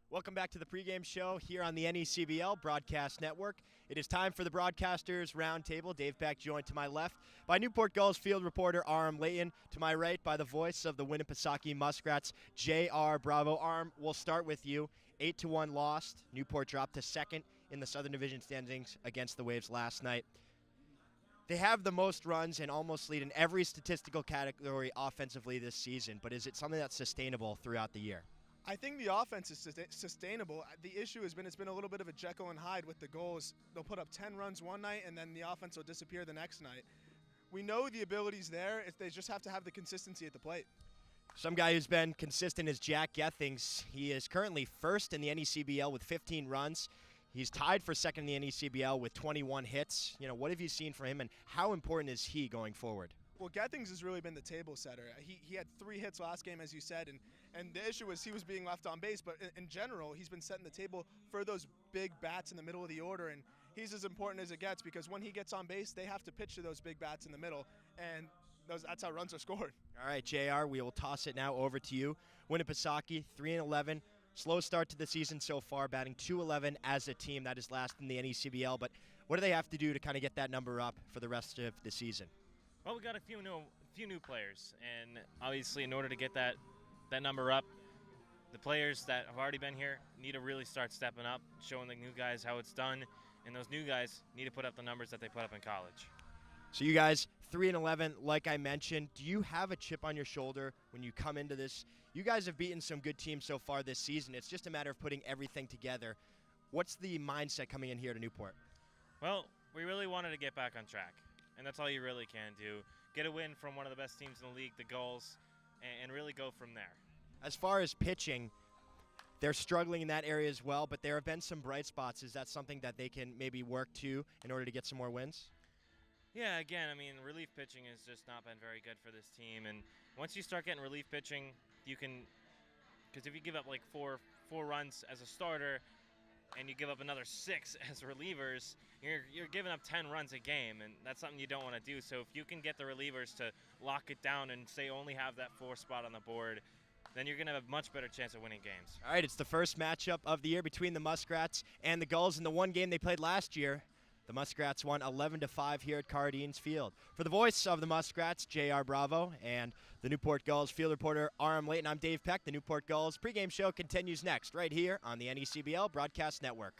Welcome back to the pregame show here on the NECBL Broadcast Network. It is time for the Broadcasters Roundtable. Dave Beck joined to my left by Newport Gulls field reporter Aram Layton. To my right by the voice of the Winnipesaukee Muskrats, J.R. Bravo. Aram, we'll start with you. 8-1 lost. Newport dropped to second in the Southern Division standings against the Waves last night. They have the most runs and almost lead in every statistical category offensively this season, but is it something that's sustainable throughout the year? I think the offense is sustainable. The issue has been it's been a little bit of a Jekyll and Hyde with the goals. They'll put up 10 runs one night and then the offense will disappear the next night. We know the ability's there. They just have to have the consistency at the plate. Some guy who's been consistent is Jack Gethings. He is currently first in the NECBL with 15 runs. He's tied for second in the NECBL with 21 hits. What have you seen from him and how important is he going forward? Well, Gethings has really been the table setter. He had 3 hits last game, as you said, and the issue was he was being left on base, but in general, he's been setting the table for those big bats in the middle of the order, and he's as important as it gets because when he gets on base, they have to pitch to those big bats in the middle, and that's how runs are scored. All right, JR, we will toss it now over to you. Winnipesaukee, 3-11. Slow start to the season so far, batting .211 as a team. That is last in the NECBL, but what do they have to do to kind of get that number up for the rest of the season? Well, we got a few new players, and obviously in order to get that number up, the players that have already been here need to really start stepping up, showing the new guys how it's done, and those new guys need to put up the numbers that they put up in college. So you guys, 3-11, like I mentioned, do you have a chip on your shoulder when you come into this? You guys have beaten some good teams so far this season. It's just a matter of putting everything together. What's the mindset coming in here to Newport? Well, we really wanted to get back on track. And that's all you really can do. Get a win from one of the best teams in the league, the Gulls, and really go from there. As far as pitching, they're struggling in that area as well, but there have been some bright spots. Is that something that they can maybe work to in order to get some more wins? Yeah, again, relief pitching has just not been very good for this team. And once you start getting relief pitching, you can – because if you give up like four runs as a starter – and you give up another 6 as relievers, you're giving up 10 runs a game, and that's something you don't want to do. So if you can get the relievers to lock it down and say only have that 4 spot on the board, then you're going to have a much better chance of winning games. All right, it's the first matchup of the year between the Muskrats and the Gulls in the one game they played last year. The Muskrats won 11-5 here at Cardines Field. For the voice of the Muskrats, J.R. Bravo, and the Newport Gulls field reporter Aram Layton, I'm Dave Peck. The Newport Gulls pregame show continues next right here on the NECBL Broadcast Network.